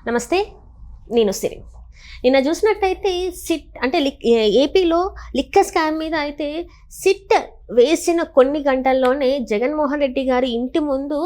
నమస్తే, నేను సిరి. నిన్న చూసినట్టయితే సిట్ అంటే ఏపీలో లిక్కర్ స్కామ్ మీద అయితే సిట్ వేసిన కొన్ని గంటల్లోనే జగన్మోహన్ రెడ్డి గారి ఇంటి ముందు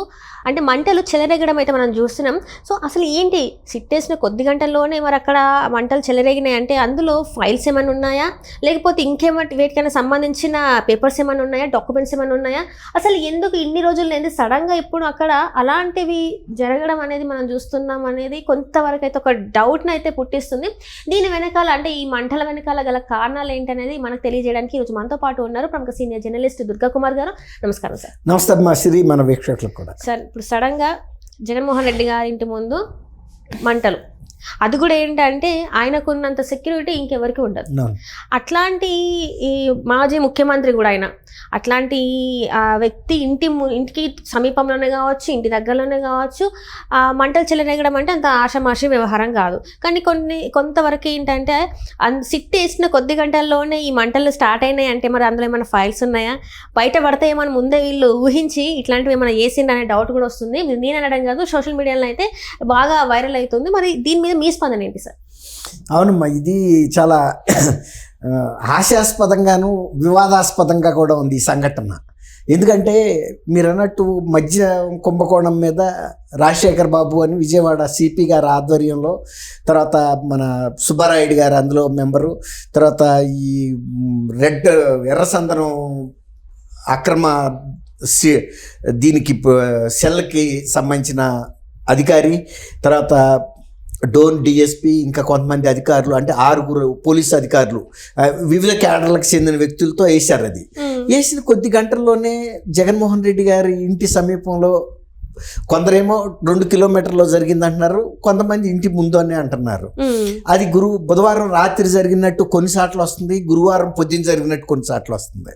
అంటే మంటలు చెలరేగడం అయితే మనం చూస్తున్నాం. సో అసలు ఏంటి సిట్ వేసిన కొద్ది గంటల్లోనే మరి అక్కడ మంటలు చెలరేగినాయి అంటే అందులో ఫైల్స్ ఏమైనా ఉన్నాయా, లేకపోతే ఇంకేమైనా వేటికైనా సంబంధించిన పేపర్స్ ఏమైనా ఉన్నాయా, డాక్యుమెంట్స్ ఏమైనా ఉన్నాయా, అసలు ఎందుకు ఇన్ని రోజులు లేదు సడన్గా ఇప్పుడు అక్కడ అలాంటివి జరగడం అనేది మనం చూస్తున్నాం అనేది కొంతవరకు అయితే ఒక డౌట్ని అయితే పుట్టిస్తుంది. దీని వెనకాల అంటే ఈ మంటల వెనకాల గల కారణాలు ఏంటనేది మనకు తెలియజేయడానికి ఈరోజు మనతో పాటు ఉన్నారు ప్రముఖ సీనియర్ జర్నలిస్ట్ దుర్గా కుమార్ గారు. నమస్కారం సార్. నమస్తే మా శ్రీ, మన వీక్షకులకు కూడా. సార్, ఇప్పుడు సడన్గా జగన్మోహన్ రెడ్డి గారి ఇంటి ముందు మంటలు, అది కూడా ఏంటంటే ఆయనకున్నంత సెక్యూరిటీ ఇంకెవరికి ఉండదు. అట్లాంటి ఈ మాజీ ముఖ్యమంత్రి కూడా ఆయన అట్లాంటి వ్యక్తి ఇంటికి సమీపంలోనే కావచ్చు, ఇంటి దగ్గరలోనే కావచ్చు, మంటలు చెలరేగడం అంటే అంత ఆషామాషి వ్యవహారం కాదు. కానీ కొంతవరకు ఏంటంటే సిట్ వేసిన కొద్ది గంటల్లోనే ఈ మంటలు స్టార్ట్ అయినాయి అంటే మరి అందులో ఏమైనా ఫైల్స్ ఉన్నాయా, బయట పడితే ఏమైనా ముందే వీళ్ళు ఊహించి ఇట్లాంటివి ఏమైనా చేసిండు అనే డౌట్ కూడా వస్తుంది. నేను అనడం కాదు, సోషల్ మీడియాలో అయితే బాగా వైరల్ అవుతుంది. మరి దీని మీద మీ స్పందన ఏంటి సార్? అవునమ్మా, ఇది చాలా హాస్యాస్పదంగాను వివాదాస్పదంగా కూడా ఉంది ఈ సంఘటన. ఎందుకంటే మీరు అన్నట్టు మధ్య కుంభకోణం మీద రాజశేఖర్ బాబు అని విజయవాడ సిపి గారి ఆధ్వర్యంలో, తర్వాత మన సుబ్బారాయుడు గారు అందులో మెంబరు, తర్వాత ఈ ఎర్రసందనం అక్రమ దీనికి సెల్కి సంబంధించిన అధికారి, తర్వాత డోన్ డిఎస్పీ, ఇంకా కొంతమంది అధికారులు, అంటే 6 పోలీసు అధికారులు వివిధ క్యాడర్లకు చెందిన వ్యక్తులతో వేశారు. అది వేసిన కొద్ది గంటల్లోనే జగన్మోహన్ రెడ్డి గారి ఇంటి సమీపంలో కొందరేమో 2 కిలోమీటర్లో జరిగింది అంటున్నారు, కొంతమంది ఇంటి ముందు అని అంటున్నారు. అది బుధవారం రాత్రి జరిగినట్టు కొన్నిసార్లు వస్తుంది, గురువారం పొద్దున్న జరిగినట్టు కొన్నిసార్లు వస్తుంది.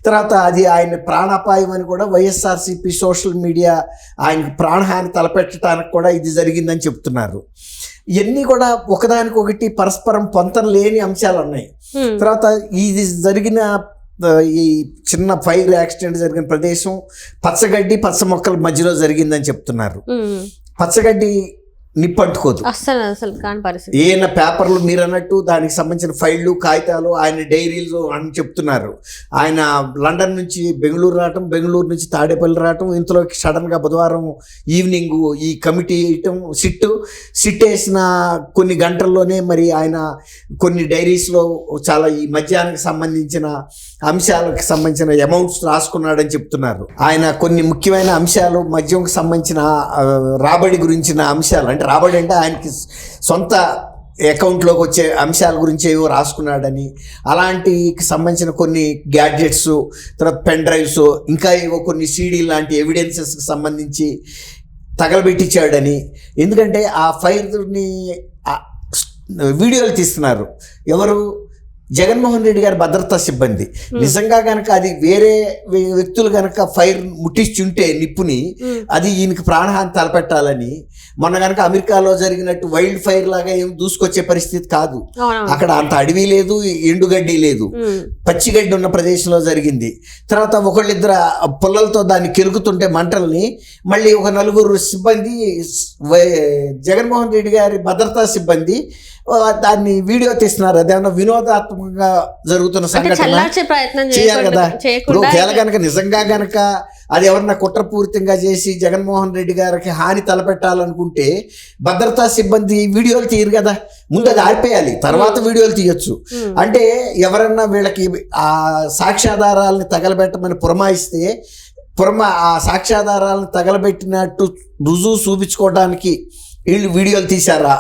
తర్వాత అది ఆయన ప్రాణాపాయం అని కూడా వైఎస్ఆర్సీపీ సోషల్ మీడియా ఆయనకు ప్రాణహాని తలపెట్టడానికి కూడా ఇది జరిగిందని చెప్తున్నారు. ఇవన్నీ కూడా ఒకదానికొకటి పరస్పరం పొంతన లేని అంశాలు ఉన్నాయి. తర్వాత ఇది జరిగిన ఈ చిన్న ఫైర్ యాక్సిడెంట్ జరిగిన ప్రదేశం పచ్చగడ్డి పచ్చ మొక్కల మధ్యలో జరిగిందని చెప్తున్నారు. పచ్చగడ్డి నిప్పంటుకోదు అసలు కాని పరిస్థితి. ఏమైనా పేపర్లు మీరు అన్నట్టు దానికి సంబంధించిన ఫైళ్ళు, కాగితాలు, ఆయన డైరీలు అని చెప్తున్నారు. ఆయన లండన్ నుంచి బెంగళూరు రావటం, బెంగళూరు నుంచి తాడేపల్లి రావటం, ఇంతలో సడన్గా బుధవారం ఈవినింగ్ ఈ కమిటీ వేయటం, సిట్ వేసిన కొన్ని గంటల్లోనే మరి ఆయన కొన్ని డైరీస్లో చాలా ఈ మద్యానికి సంబంధించిన అంశాలకు సంబంధించిన అమౌంట్స్ రాసుకున్నాడని చెప్తున్నారు. ఆయన కొన్ని ముఖ్యమైన అంశాలు, మద్యంకి సంబంధించిన రాబడి గురించిన అంశాలు, అంటే రాబడి అంటే ఆయనకి సొంత అకౌంట్లోకి వచ్చే అంశాల గురించి ఏవో రాసుకున్నాడని, అలాంటికి సంబంధించిన కొన్ని గ్యాడ్జెట్స్, తర్వాత పెన్ డ్రైవ్స్, ఇంకా ఏవో కొన్ని సీడీ లాంటి ఎవిడెన్సెస్కి సంబంధించి తగలబెట్టించాడని. ఎందుకంటే ఆ ఫైర్ని వీడియోలు తీస్తున్నారు ఎవరు? జగన్మోహన్ రెడ్డి గారి భద్రతా సిబ్బంది. నిజంగా కనుక అది వేరే వ్యక్తులు కనుక ఫైర్ ముట్టించుంటే నిప్పుని, అది ఈయనకి ప్రాణహాని తలపెట్టాలని, మొన్న కనుక అమెరికాలో జరిగినట్టు వైల్డ్ ఫైర్ లాగా ఏం దూసుకొచ్చే పరిస్థితి కాదు. అక్కడ అంత అడవి లేదు, ఎండుగడ్డి లేదు, పచ్చిగడ్డి ఉన్న ప్రదేశంలో జరిగింది. తర్వాత ఒకళ్ళిద్దరు పుల్లలతో దాన్ని కెలుగుతుంటే మంటల్ని మళ్ళీ ఒక 4 సిబ్బంది, జగన్మోహన్ రెడ్డి గారి భద్రతా సిబ్బంది దాన్ని వీడియో తీస్తున్నారు. అదేమన్నా వినోదాత్మకంగా జరుగుతున్న సంఘటన చేయాలి కదా. ఇప్పుడు కనుక నిజంగా కనుక అది ఎవరన్నా కుట్రపూరితంగా చేసి జగన్మోహన్ రెడ్డి గారికి హాని తలపెట్టాలనుకుంటే భద్రతా సిబ్బంది వీడియోలు తీయరు కదా, ముందు అది ఆడిపోయాలి, తర్వాత వీడియోలు తీయొచ్చు. అంటే ఎవరన్నా వీళ్ళకి ఆ సాక్ష్యాధారాలని తగలబెట్టమని పురమాయిస్తే ఆ సాక్ష్యాధారాలను తగలబెట్టినట్టు రుజువు చూపించుకోవడానికి వీళ్ళు వీడియోలు తీశారా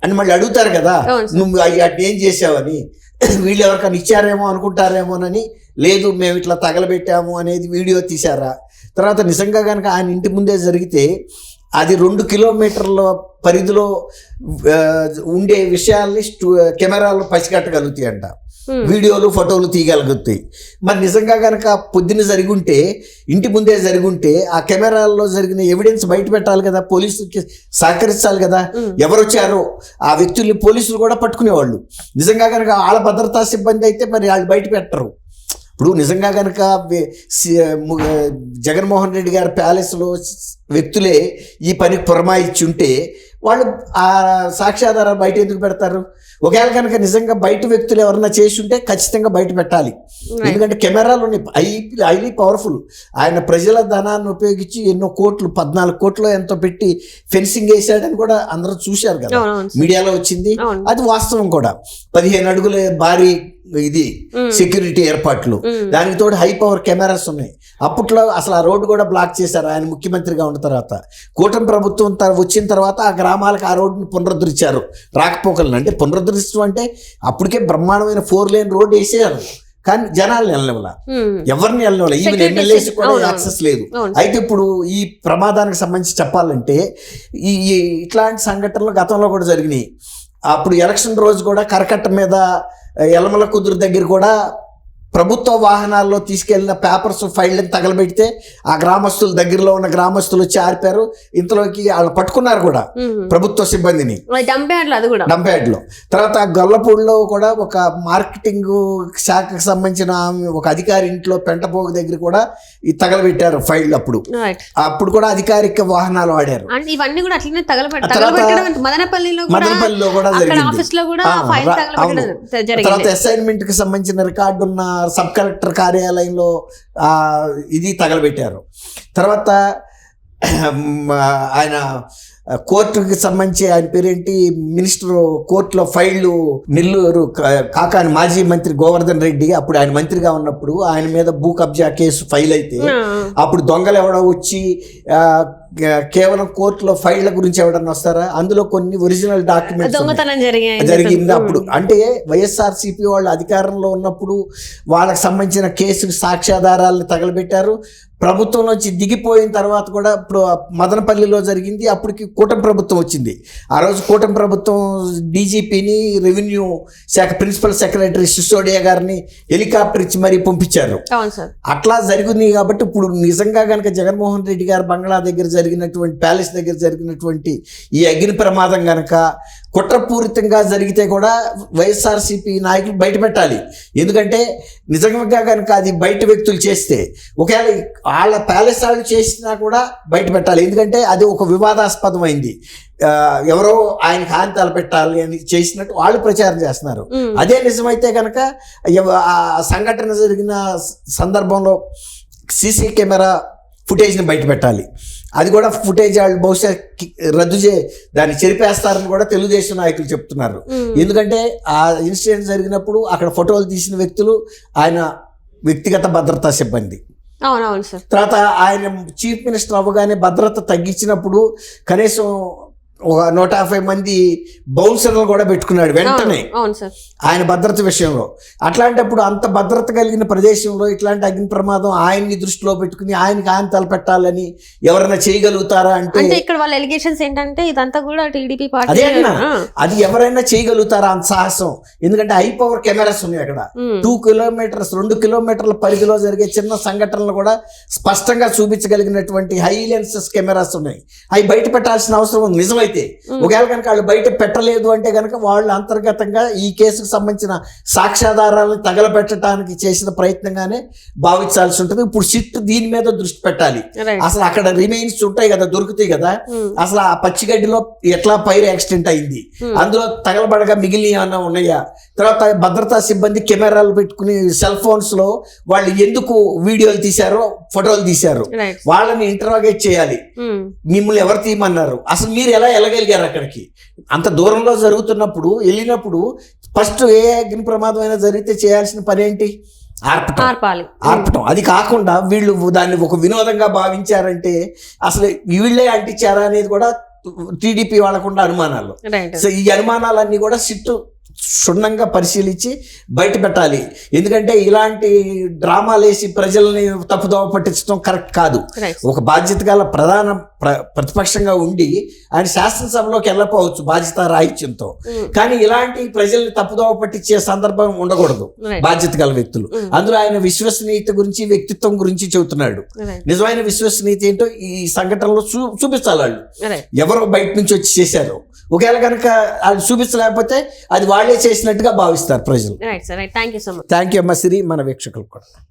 అని మళ్ళీ అడుగుతారు కదా, నువ్వు అటు ఏం చేసావని. వీళ్ళు ఎవరికైనా ఇచ్చారేమో అనుకుంటారేమోనని, లేదు మేము ఇట్లా తగలబెట్టాము అనేది వీడియో తీశారా. తర్వాత నిజంగా కనుక ఆయన ఇంటి ముందే జరిగితే అది 2 కిలోమీటర్ల పరిధిలో ఉండే విషయాల్ని కెమెరాలు పసిగట్టగలుగుతాయి అంట, వీడియోలు ఫోటోలు తీయగలుగుతాయి. మరి నిజంగా కనుక పొద్దున్న జరిగి ఉంటే, ఇంటి ముందే జరిగి ఉంటే ఆ కెమెరాల్లో జరిగిన ఎవిడెన్స్ బయట పెట్టాలి కదా, పోలీసులకి సహకరించాలి కదా. ఎవరు వచ్చారో ఆ వ్యక్తుల్ని పోలీసులు కూడా పట్టుకునేవాళ్ళు. నిజంగా కనుక వాళ్ళ భద్రతా సిబ్బంది అయితే మరి వాళ్ళు బయట పెట్టరు. ఇప్పుడు నిజంగా కనుక జగన్మోహన్ రెడ్డి గారి ప్యాలెస్లో వ్యక్తులే ఈ పని పురమాయిచ్చి ఉంటే వాళ్ళు ఆ సాక్ష్యాధారాలు బయట ఎందుకు పెడతారు? ఒకవేళ కనుక నిజంగా బయట వ్యక్తులు ఎవరన్నా చేసి ఉంటే ఖచ్చితంగా బయట పెట్టాలి. ఎందుకంటే కెమెరాలు హైలీ పవర్ఫుల్. ఆయన ప్రజల ధనాన్ని ఉపయోగించి ఎన్నో కోట్లు, 14 కోట్లు ఎంతో పెట్టి ఫెన్సింగ్ వేసాడని కూడా అందరూ చూశారు కదా, మీడియాలో వచ్చింది. అది వాస్తవం కూడా. 15 అడుగుల భారీ ఇది సెక్యూరిటీ ఏర్పాట్లు, దానికి తోడు హై పవర్ కెమెరాస్ ఉన్నాయి. అప్పట్లో అసలు ఆ రోడ్డు కూడా బ్లాక్ చేశారు ఆయన ముఖ్యమంత్రిగా ఉన్న తర్వాత. కూటమి ప్రభుత్వం వచ్చిన తర్వాత ఆ గ్రామాలకు ఆ రోడ్డుని పునరుద్ధరించారు, రాకపోకలను. అంటే పునరుద్ధరించడం అంటే అప్పటికే బ్రహ్మాండమైన 4 లేన్ రోడ్డు వేసేయారు, కానీ జనాలు వెళ్ళనివ్వాల, ఎవరిని వెళ్ళనివ్వాల, ఈవెన్ ఎమ్మెల్యేస్ కూడా యాక్సెస్ లేదు. అయితే ఇప్పుడు ఈ ప్రమాదానికి సంబంధించి చెప్పాలంటే ఈ ఇట్లాంటి సంఘటనలు గతంలో కూడా జరిగినాయి. అప్పుడు ఎలక్షన్ రోజు కూడా కరకట్ట మీద యలమల కుదురు దగ్గర కూడా ప్రభుత్వ వాహనాల్లో తీసుకెళ్లిన పేపర్స్ ఫైళ్ళని తగలబెడితే ఆ గ్రామస్తులు, దగ్గరలో ఉన్న గ్రామస్తులు వచ్చి ఆర్పారు. ఇంతలోకి వాళ్ళు పట్టుకున్నారు కూడా ప్రభుత్వ సిబ్బందిని డంప్యార్డ్లో. తర్వాత గొల్లపూడిలో కూడా ఒక మార్కెటింగ్ శాఖకు సంబంధించిన ఒక అధికారి ఇంట్లో పెంటపోగు దగ్గర కూడా ఈ తగలబెట్టారు ఫైళ్ళు. అప్పుడు కూడా అధికారిక వాహనాలు వాడారు. మదనపల్లిలో కూడా జరిగింది. తర్వాత అసైన్మెంట్ కి సంబంధించిన రికార్డు ఉన్న సబ్ కలెక్టర్ కార్యాలయంలో ఇది తగలబెట్టారు. తర్వాత ఆయన కోర్టుకి సంబంధించి ఆయన పేరేంటి మినిస్టర్ కోర్టులో ఫైళ్లు నెల్లూరు కాకాని మాజీ మంత్రి గోవర్ధన్ రెడ్డి అప్పుడు ఆయన మంత్రిగా ఉన్నప్పుడు ఆయన మీద భూ కబ్జా కేసు ఫైల్ అయితే అప్పుడు దొంగలు ఎవడో వచ్చి కేవలం కోర్టులో ఫైళ్ల గురించి ఎవడన్నా వస్తారా? అందులో కొన్ని ఒరిజినల్ డాక్యుమెంట్స్ జరిగింది. అప్పుడు అంటే వైఎస్ఆర్సీపీ వాళ్ళు అధికారంలో ఉన్నప్పుడు వాళ్ళకి సంబంధించిన కేసుకు సాక్ష్యాధారాలను తగలబెట్టారు. ప్రభుత్వం నుంచి దిగిపోయిన తర్వాత కూడా ఇప్పుడు మదనపల్లిలో జరిగింది. అప్పటికి కూటమి ప్రభుత్వం వచ్చింది. ఆ రోజు కూటమి ప్రభుత్వం డీజీపీని, రెవెన్యూ శాఖ ప్రిన్సిపల్ సెక్రటరీ సిసోడియా గారిని హెలికాప్టర్ ఇచ్చి మరీ పంపించారు. అట్లా జరిగింది. కాబట్టి ఇప్పుడు నిజంగా కనుక జగన్మోహన్ రెడ్డి గారు బంగ్లా దగ్గర జరిగినటువంటి, ప్యాలెస్ దగ్గర జరిగినటువంటి ఈ అగ్ని ప్రమాదం కనుక కుట్రపూరితంగా జరిగితే కూడా వైఎస్ఆర్సీపీ నాయకులు బయట పెట్టాలి. ఎందుకంటే నిజంగా కనుక అది బయట వ్యక్తులు చేస్తే, ఒకవేళ వాళ్ళ ప్యాలెస్ వాళ్ళు చేసినా కూడా బయట పెట్టాలి. ఎందుకంటే అది ఒక వివాదాస్పదం అయింది. ఎవరో ఆయన హాని తలపెట్టాలి అని చేసినట్టు వాళ్ళు ప్రచారం చేస్తున్నారు. అదే నిజమైతే కనుక ఆ సంఘటన జరిగిన సందర్భంలో సీసీ కెమెరా ఫుటేజ్ని బయట పెట్టాలి. అది కూడా ఫుటేజ్ వాళ్ళు బహుశా దాన్ని చెరిపేస్తారని కూడా తెలుగుదేశం నాయకులు చెప్తున్నారు. ఎందుకంటే ఆ ఇన్సిడెంట్ జరిగినప్పుడు అక్కడ ఫోటోలు తీసిన వ్యక్తులు ఆయన వ్యక్తిగత భద్రతా సిబ్బంది. తర్వాత ఆయన చీఫ్ మినిస్టర్ అవ్వగానే భద్రత తగ్గించినప్పుడు కనీసం ఒక 150 మంది బౌన్సర్లు కూడా పెట్టుకున్నాడు వెంటనే ఆయన భద్రత విషయంలో. అట్లాంటప్పుడు అంత భద్రత కలిగిన ప్రదేశంలో ఇట్లాంటి అగ్ని ప్రమాదం ఆయన్ని దృష్టిలో పెట్టుకుని ఆయనకి ఆయన తలపెట్టాలని ఎవరైనా చేయగలుగుతారా అంటే ఇక్కడ వాళ్ళ ఎలిగేషన్స్ ఏంటంటే ఇదంతా కూడా టీడీపీ పార్టీ. అదే అన్నా, అది ఎవరైనా చేయగలుగుతారా అంత సాహసం? ఎందుకంటే హై పవర్ కెమెరాస్ ఉన్నాయి అక్కడ. 2 కిలోమీటర్ల పరిధిలో జరిగే చిన్న సంఘటనలు కూడా స్పష్టంగా చూపించగలిగినటువంటి హై లెన్సెస్ కెమెరాస్ ఉన్నాయి. అవి బయట పెట్టాల్సిన అవసరం ఉంది నిజమైతే. ఒకవేళ కనుక వాళ్ళు బయట పెట్టలేదు అంటే కనుక వాళ్ళు అంతర్గతంగా ఈ కేసుకు సంబంధించిన సాక్ష్యాధారాలను తగలబెట్టడానికి చేసిన ప్రయత్నంగానే భావించాల్సి ఉంటుంది. ఇప్పుడు సిట్ దీని మీద దృష్టి పెట్టాలి. అసలు అక్కడ రిమైన్స్ ఉంటాయి కదా, దొరుకుతాయి కదా, అసలు ఆ పచ్చిగడ్డిలో ఎట్లా ఫైర్ యాక్సిడెంట్ అయింది, అందులో తగలబడగా మిగిలిన ఏమన్నా ఉన్నాయా? తర్వాత భద్రతా సిబ్బంది కెమెరాలు పెట్టుకుని సెల్ ఫోన్స్ లో వాళ్ళు ఎందుకు వీడియోలు తీశారో, ఫోటోలు తీశారు, వాళ్ళని ఇంటరాగేట్ చేయాలి. మిమ్మల్ని ఎవరు తీయమన్నారు, అసలు మీరు ఎలా వెళ్ళగలిగారు అక్కడికి? అంత దూరంలో జరుగుతున్నప్పుడు వెళ్ళినప్పుడు ఫస్ట్ ఏ అగ్ని ప్రమాదం అయినా జరిగితే చేయాల్సిన పని ఏంటి? ఆర్పటం. అది కాకుండా వీళ్ళు దాన్ని ఒక వినోదంగా భావించారంటే అసలు వీళ్ళే అంటించారా అనేది కూడా టీడీపీ వాళ్ళకుండా అనుమానాలు. సో ఈ అనుమానాలన్నీ కూడా సిట్టు క్షుణ్ణంగా పరిశీలించి బయట పెట్టాలి. ఎందుకంటే ఇలాంటి డ్రామాలు వేసి ప్రజల్ని తప్పుదోవ పట్టించడం కరెక్ట్ కాదు. ఒక బాధ్యత గల ప్రధాన ప్రతిపక్షంగా ఉండి ఆయన శాసనసభలోకి వెళ్ళకపోవచ్చు బాధ్యత రాహిత్యంతో, కానీ ఇలాంటి ప్రజల్ని తప్పుదోవ పట్టించే సందర్భం ఉండకూడదు బాధ్యత గల వ్యక్తులు. అందులో ఆయన విశ్వసనీయత గురించి, వ్యక్తిత్వం గురించి చెబుతున్నాడు. నిజమైన విశ్వసనీయత ఏంటో ఈ సంఘటనలో చూపించాలి. వాళ్ళు ఎవరో బయట నుంచి వచ్చి చేశారు. ఒకవేళ కనుక అది చూపించలేకపోతే అది వాళ్ళే చేసినట్టుగా భావిస్తారు ప్రజలు. Thank you so much. Thank you అమ్మ సిరి, మన వీక్షకులు కూడా.